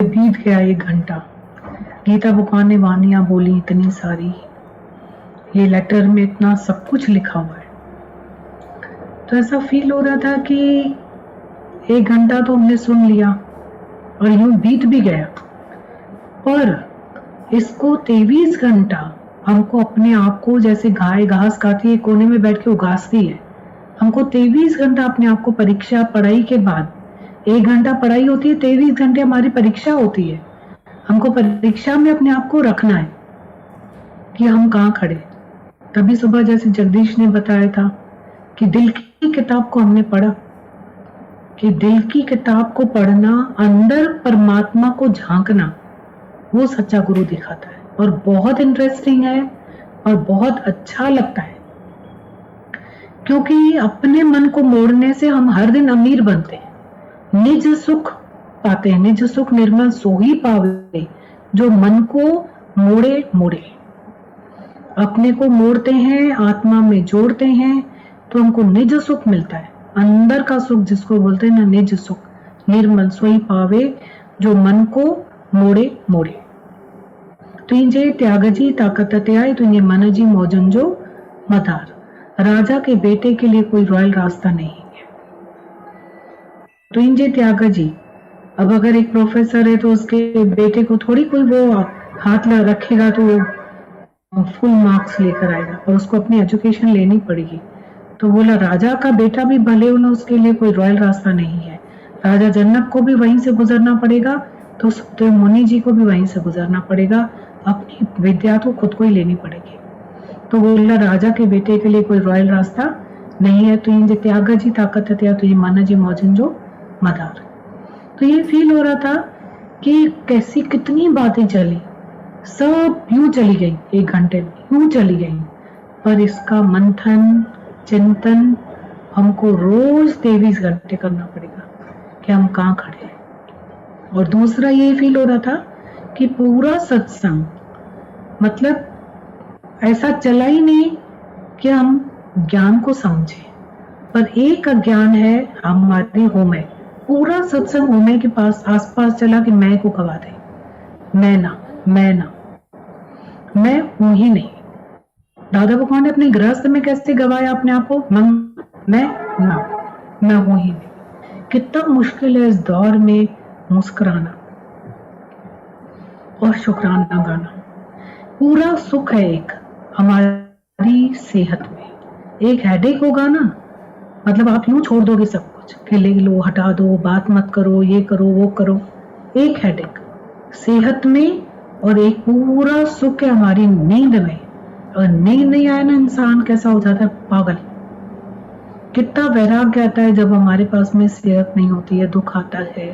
बीत गया 1 घंटा। गीता बुकान ने वानियां बोली इतनी सारी, ये लेटर में इतना सब कुछ लिखा हुआ है। तो ऐसा फील हो रहा था कि 1 घंटा तो हमने सुन लिया और यूं बीत भी गया, पर इसको 23 घंटा हमको अपने आप को जैसे गाय घास खाती है कोने में बैठ के उगासती है, हमको 23 घंटा अपने आप को परीक्षा पढ़ाई के बाद 1 घंटा पढ़ाई होती है, 23 घंटे हमारी परीक्षा होती है। हमको परीक्षा में अपने आप को रखना है कि हम कहाँ खड़े। तभी सुबह जैसे जगदीश ने बताया था कि दिल की किताब को हमने पढ़ा, कि दिल की किताब को पढ़ना, अंदर परमात्मा को झांकना, वो सच्चा गुरु दिखाता है और बहुत इंटरेस्टिंग है और बहुत अच्छा लगता है, क्योंकि अपने मन को मोड़ने से हम हर दिन अमीर बनते हैं, निज सुख पाते हैं। निज सुख निर्मल सो ही पावे जो मन को मोड़े मोड़े। अपने को मोड़ते हैं, आत्मा में जोड़ते हैं तो हमको निज सुख मिलता है, अंदर का सुख जिसको बोलते हैं ना, निज सुख निर्मल सोई पावे जो मन को मोड़े मोड़े। तुझे त्यागजी ताकत त्याय तुझे मन जी मौजन जो मदार। राजा के बेटे के लिए कोई रॉयल रास्ता नहीं है। तुझे त्यागजी, अब अगर एक प्रोफेसर है तो उसके बेटे को थोड़ी कोई वो हाथ ला रखेगा तो वो फुल मार्क्स लेकर आएगा, और उसको अपनी एजुकेशन लेनी पड़ेगी। तो बोला राजा का बेटा भी भले होना, उसके लिए कोई रॉयल रास्ता नहीं है। राजा जनक को भी वहीं से गुजरना पड़ेगा, तो सुखदेव मुनि जी को भी वहीं से गुजरना पड़ेगा, अपनी विद्या तो खुद को ही लेनी पड़ेगी। तो बोला राजा के बेटे के लिए कोई रॉयल रास्ता नहीं है। तुझे त्याग जी ताकत त्या तुझे मन जी मौजन जो मदार। तो ये फील हो रहा था कि कैसी कितनी बातें चली, सब यूं चली गई, 1 घंटे में यूं चली गई, पर इसका मंथन चिंतन हमको रोज 23 घंटे करना पड़ेगा कि हम कहाँ खड़े हैं। और दूसरा ये फील हो रहा था कि पूरा सत्संग मतलब ऐसा चला ही नहीं कि हम ज्ञान को समझे, पर एक अज्ञान है हमारी होमे। पूरा सत्संग होमे के पास आसपास चला कि मैं को गवा दे, मैं ना, मैं हूं ही नहीं। दादा भगवान ने अपने गृहस्थ में कैसे गवाया अपने आप को, मैं हूं ही नहीं। कितना मुश्किल है इस दौर में मुस्कुराना और शुक्राना गाना। पूरा सुख है एक हमारी सेहत में। एक हेडेक होगा ना, मतलब आप यूं छोड़ दोगे सब कुछ कि ले लो, हटा दो, बात मत करो, ये करो वो करो, एक हेडेक सेहत में, और एक पूरा सुख है हमारी नींद में। और नींद नहीं आया ना, इंसान कैसा हो जाता है, पागल। कितना वैराग्य आता है जब हमारे पास में सेहत नहीं होती है, दुख आता है,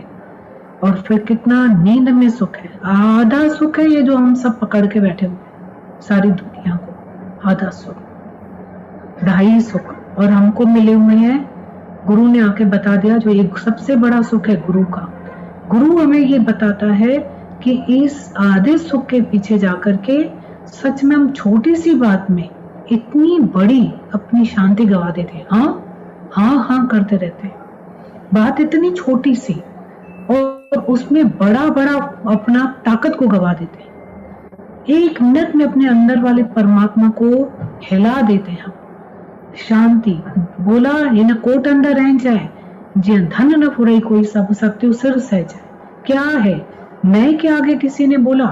और फिर कितना नींद में सुख है। आधा सुख है ये जो हम सब पकड़ के बैठे हुए सारी दुनिया को, आधा सुख, 2.5 सुख और हमको मिले हुए हैं। गुरु ने आके बता दिया जो एक सबसे बड़ा सुख है गुरु का। गुरु हमें ये बताता है कि इस आधे सुख के पीछे जाकर के सच में हम छोटी सी बात में इतनी बड़ी अपनी शांति गवा देते हैं। हाँ करते रहते हैं, बात इतनी छोटी सी, और उसमें बड़ा अपना ताकत को गवा देते हैं। 1 मिनट में अपने अंदर वाले परमात्मा को हिला देते हैं हम। शांति बोला इन कोट अंदर रह जाए, जी धन न फुरई कोई सब सकते सिर सह जाए। क्या है मैं के आगे किसी ने बोला,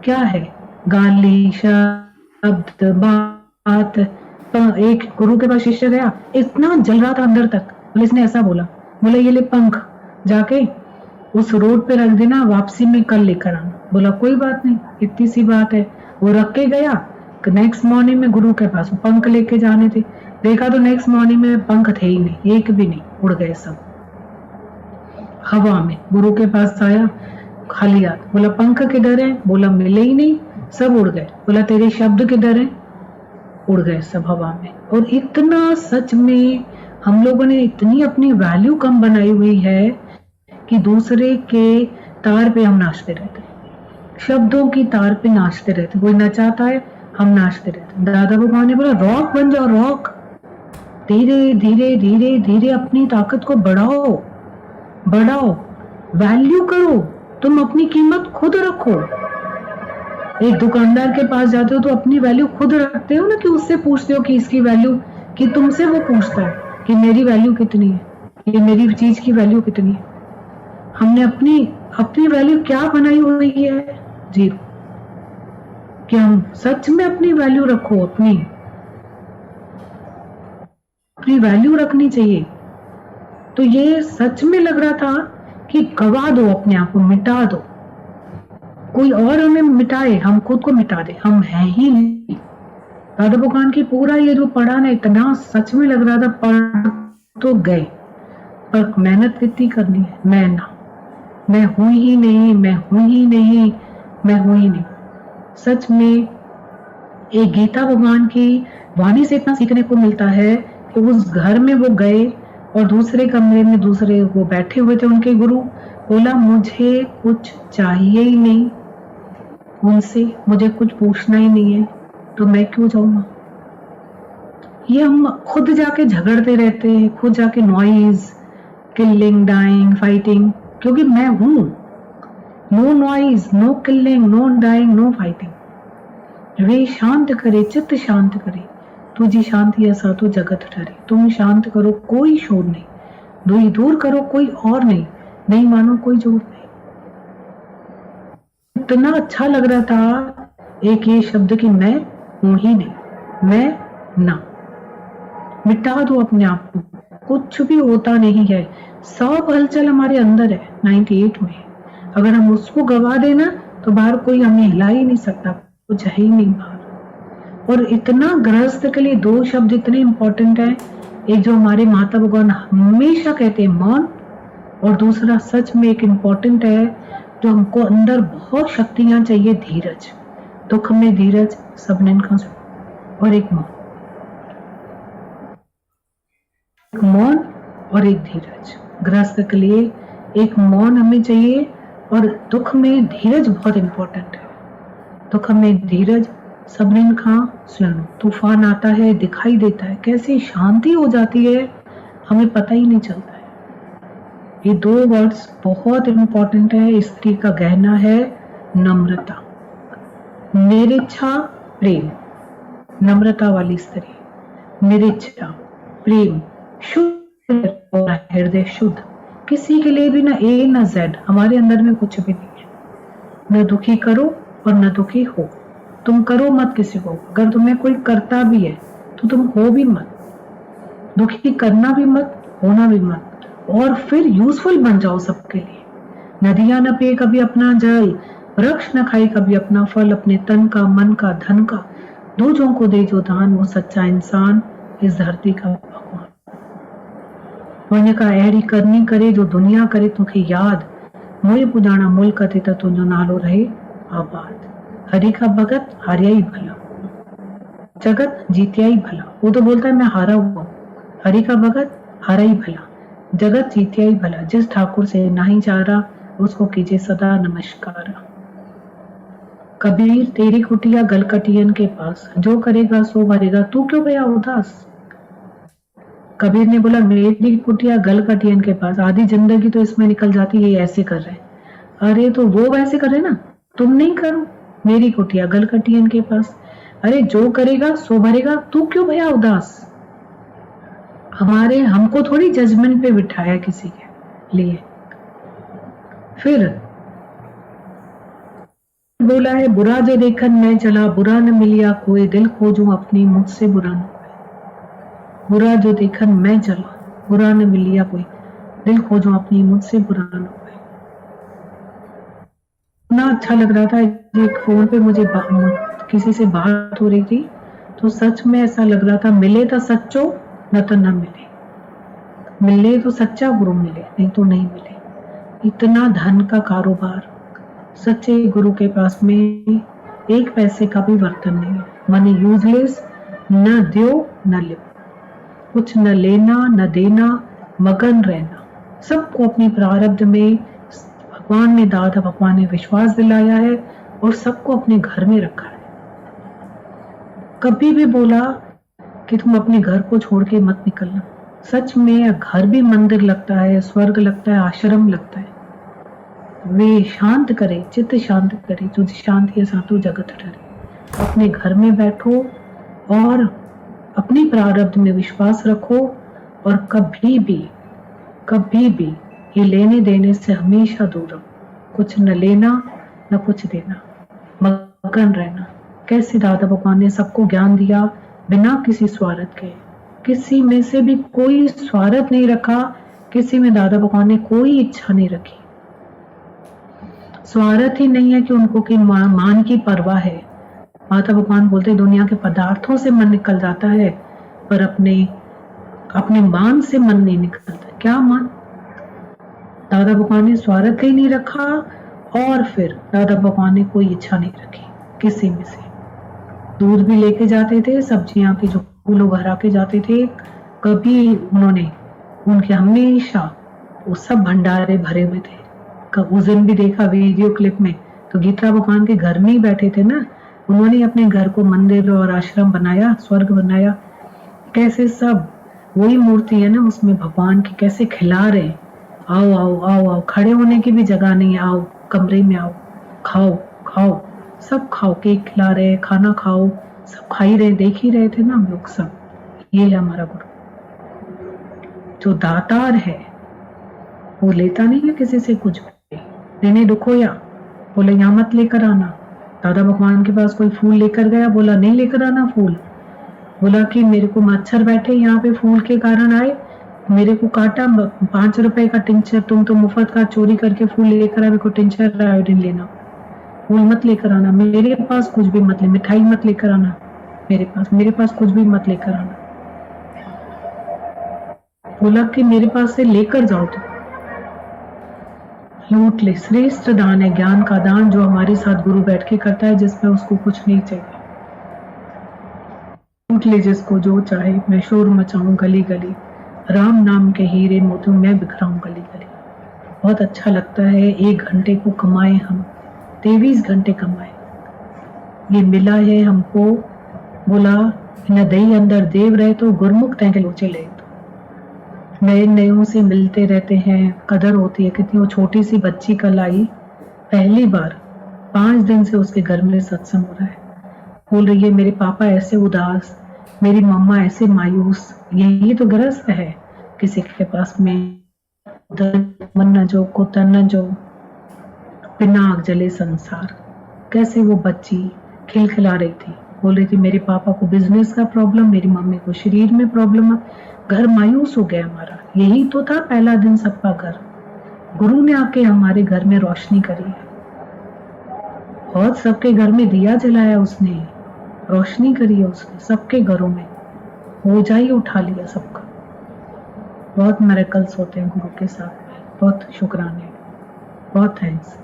क्या है गाली शब्द बात। एक गुरु के पास शिष्य गया, इतना जल रहा था अंदर तक, बोले इसने ऐसा बोला, बोला ये ले पंख जाके उस रोड पे रख देना, वापसी में कल लेकर आना। बोला कोई बात नहीं, इतनी सी बात है। वो रख के गया, नेक्स्ट मॉर्निंग में गुरु के पास पंख लेके जाने थे, देखा तो नेक्स्ट मॉर्निंग में पंख थे ही नहीं, एक भी नहीं, उड़ गए सब हवा में। गुरु के पास आया खाली हाथ, बोला पंख किधर है, बोला मिले ही नहीं, सब उड़ गए। बोला तेरे शब्द किधर है, उड़ गए सब हवा में। और इतना सच में हम लोगों ने इतनी अपनी वैल्यू कम बनाई हुई है कि दूसरे के तार पे हम नाचते रहते, शब्दों की तार पे नाचते रहते। कोई नचाता है हम नाचते रहते। दादा भगवान ने बोला रॉक बन जाओ, रॉक। धीरे धीरे धीरे धीरे अपनी ताकत को बढ़ाओ, वैल्यू करो। तुम अपनी कीमत खुद रखो। एक दुकानदार के पास जाते हो तो अपनी वैल्यू खुद रखते हो ना, कि उससे पूछते हो कि इसकी वैल्यू, कि तुमसे वो पूछता है कि मेरी वैल्यू कितनी है, ये मेरी चीज की वैल्यू कितनी है। हमने अपनी अपनी वैल्यू क्या बनाई हुई है? जीरो। कि हम सच में अपनी वैल्यू रखो, अपनी वैल्यू रखनी चाहिए। तो ये सच में लग रहा था कि गवा दो अपने आप को, मिटा दो, कोई और हमें मिटाए, हम खुद को मिटा दे, हम हैं ही नहीं। दादा भगवान की पूरा ये जो पढ़ा ना, इतना सच में लग रहा था पढ़ तो गए, पर मेहनत कितनी करनी है। मैं हूं ही नहीं, मैं हूं ही नहीं, मैं हूं ही नहीं। सच में एक गीता भगवान की वाणी से इतना सीखने को मिलता है कि उस घर में वो गए और दूसरे कमरे में दूसरे वो बैठे हुए थे, उनके गुरु। बोला मुझे कुछ चाहिए ही नहीं उनसे, मुझे कुछ पूछना ही नहीं है, तो मैं क्यों जाऊंगा। ये हम खुद जाके झगड़ते रहते हैं, खुद जाके नॉइज, किलिंग, डाइंग, फाइटिंग, क्योंकि मैं हूं। No noise, no killing, no dying, no fighting. वे शांत करे, चित्त शांत करे, तुझी शांति असा तो जगत ठहरे। तुम शांत करो, कोई शोर नहीं, दूर करो, कोई और नहीं मानो, कोई जोर नहीं। इतना अच्छा लग रहा था एक ये शब्द कि मैं हूं ही नहीं, मैं ना। मिटा दो अपने आप को, कुछ भी होता नहीं है। सब हलचल हमारे अंदर है 98 में। अगर हम उसको गवा देना तो बाहर कोई हमें हिला ही नहीं सकता, कुछ है ही नहीं बाहर। और इतना गृहस्थ के लिए दो शब्द इतने इंपॉर्टेंट है, एक जो हमारे माता भगवान हमेशा कहते हैं मौन, और दूसरा सच में एक इंपॉर्टेंट है जो हमको अंदर बहुत शक्तियां चाहिए, धीरज। दुख में धीरज, सबने का, और एक मौन और एक धीरज। गृहस्थ के लिए एक मौन हमें चाहिए, और दुख में धीरज बहुत इंपॉर्टेंट है। दुख में धीरज, सबने का सुनो। तूफान आता है, दिखाई देता है, कैसी शांति हो जाती है, हमें पता ही नहीं चलता है। ये दो वर्ड्स बहुत इंपॉर्टेंट है। स्त्री का गहना है नम्रता, निरीच्छा प्रेम, नम्रता वाली स्त्री, निरीच्छा प्रेम, शुद्ध हृदय शुद्ध, किसी के लिए भी ना ए ना जेड, हमारे अंदर में कुछ भी नहीं है। न दुखी करो और न दुखी हो, तुम करो मत किसी को। अगर तुम्हें कोई करता भी है तो तुम हो भी मत, दुखी करना भी मत, होना भी मत, और फिर यूजफुल बन जाओ सबके लिए। नदियां न पिए कभी अपना जल, वृक्ष न खाए कभी अपना फल, अपने तन का, मन का, धन का दूजों को दे जो दान, वो सच्चा इंसान, इस धरती का भगवान। वन्य का ऐड़ी करनी करे जो दुनिया करे तोखे याद, मोए पुदाना मूल कथे तो तुझो नालो रहे आबाद। हरि का भगत हारिया ही भला, जगत जीतिया ही भला। वो तो बोलता है मैं हारा हुआ, हरि का भगत हारा ही भला, जगत जीतिया ही भला। जिस ठाकुर से नहीं जा रहा उसको कीजिए सदा नमस्कार। कबीर तेरी कुटिया गलकटियन के पास, जो करेगा सो भरेगा, तू क्यों गया उदास। कबीर ने बोला मेरी कुटिया गलकटियन के पास, आधी जिंदगी तो इसमें निकल जाती है, ये ऐसे कर रहे। अरे तो वो वैसे करे ना, तुम नहीं करो। मेरी कुटिया गलकटियन के पास, अरे जो करेगा सो भरेगा, तू क्यों भया उदास। हमको थोड़ी जजमेंट पे बिठाया किसी के लिए। फिर बोला है बुरा जो देखन मैं चला, बुरा न मिलिया कोई, दिल खोजूं अपनी मुझसे बुरा न कोई। बुरा जो देखन मैं चला, बुरा न मिलिया कोई, दिल खोजूं अपनी मुझसे बुरा न कोई। इतना अच्छा लग रहा था। एक फोन पे मुझे किसी से बात हो रही थी, तो सच में ऐसा लग रहा था मिले तो सच्चो न तो न मिले, मिले तो सच्चा गुरु मिले, नहीं तो नहीं मिले। इतना धन का कारोबार सच्चे गुरु के पास में एक पैसे का भी बर्तन नहीं है। मनी यूजलेस, न दो न लो, कुछ न लेना न देना, मगन रहना। सबको अपनी प्रारब्ध में भगवान ने दादा, भगवान ने विश्वास दिलाया है और सबको अपने घर में रखा है। कभी भी बोला कि तुम अपने घर को छोड़ के मत निकलना। सच में घर भी मंदिर लगता है, स्वर्ग लगता है, आश्रम लगता है। वे शांत करे, चित्त शांत करे, जो शांति सातों जगत डरे। अपने घर में बैठो और अपनी प्रारब्ध में विश्वास रखो और कभी भी ये लेने देने से हमेशा दूर रहो। कुछ न लेना न कुछ देना, मगन रहना। कैसे दादा भगवान ने सबको ज्ञान दिया बिना किसी स्वार्थ के, किसी में से भी कोई स्वार्थ नहीं रखा, किसी में दादा भगवान ने कोई इच्छा नहीं रखी। स्वार्थ ही नहीं है कि उनको की मान की परवाह है। माता भगवान बोलते दुनिया के पदार्थों से मन निकल जाता है, पर अपने मान से मन नहीं निकलता। क्या मान? दादा भगवान ने स्वार्थ ही नहीं रखा और फिर दादा भगवान ने कोई इच्छा नहीं रखी किसी में से। दूध भी लेके जाते थे, सब्जियां की झोले भरा के जाते थे, कभी उनके हमेशा वो सब भंडारे भरे हुए थे। उस दिन भी देखा वीडियो क्लिप में, तो गीता भगवान के घर में ही बैठे थे ना, उन्होंने अपने घर को मंदिर और आश्रम बनाया, स्वर्ग बनाया। कैसे सब वही मूर्ति है ना, उसमें भगवान की कैसे खिला रहे, आओ आओ आओ आओ, खड़े होने की भी जगह नहीं, आओ कमरे में आओ, खाओ खाओ, सब खाओ, केक खिला रहे, खाना खाओ, सब खा ही रहे, देख ही रहे थे ना हम लोग सब। ये है हमारा गुरु, जो दातार है, वो लेता नहीं है किसी से कुछ भी। देने दुखो या बोले यहाँ मत लेकर आना। दादा भगवान के पास कोई फूल लेकर गया, बोला नहीं लेकर आना फूल। बोला कि मेरे को मच्छर बैठे यहाँ पे फूल के कारण आए, मेरे को काटा, 5 रुपए का टिंचर, तुम तो मुफ्त का चोरी करके फूल लेकर आए, मेरे को टिंचर आयोडीन लेना, फूल मत लेकर आना, मेरे पास कुछ भी मत ले, मिठाई मत लेकर आना, मेरे पास कुछ भी मत लेकर आना। बोला कि मेरे पास से लेकर जाओ तो लूट ले। श्रेष्ठ दान है ज्ञान का दान, जो हमारे साथ गुरु बैठ के करता है, जिसमें उसको कुछ नहीं चाहिए। लूट ले जिसको जो चाहे, मैं शोर मचाऊं गली गली, राम नाम के हीरे मोती मैं बिखराऊं गली गली। बहुत अच्छा लगता है, 1 घंटे को कमाए हम, 23 घंटे कमाए, ये मिला है हमको। बोला न दही अंदर देव रहे तो गुरमुख तय के लोचे ले। नए नयों से मिलते रहते हैं, कदर होती है कितनी। वो छोटी सी बच्ची कल आई, पहली बार 5 दिन से उसके घर में सत्संग हो रहा है। बोल रही है मेरे पापा ऐसे उदास, मेरी मम्मा ऐसे मायूस। यही तो गृहस्थ है, किसी के पास में मन न जो को तन न जो, बिना आग जले संसार। कैसे वो बच्ची खिलखिला रही थी, बोल रही थी मेरे पापा को बिजनेस का प्रॉब्लम, मेरी मम्मी को शरीर में प्रॉब्लम है, घर मायूस हो गया हमारा। यही तो था पहला दिन सबका घर। गुरु ने आके हमारे घर में रोशनी करी है, और सबके घर में दिया जलाया उसने, रोशनी करी है उसने, सबके घरों में हो जाई उठा लिया सबका। बहुत मिरेकल्स होते हैं गुरु के साथ में। बहुत शुक्राने, बहुत थैंक्स।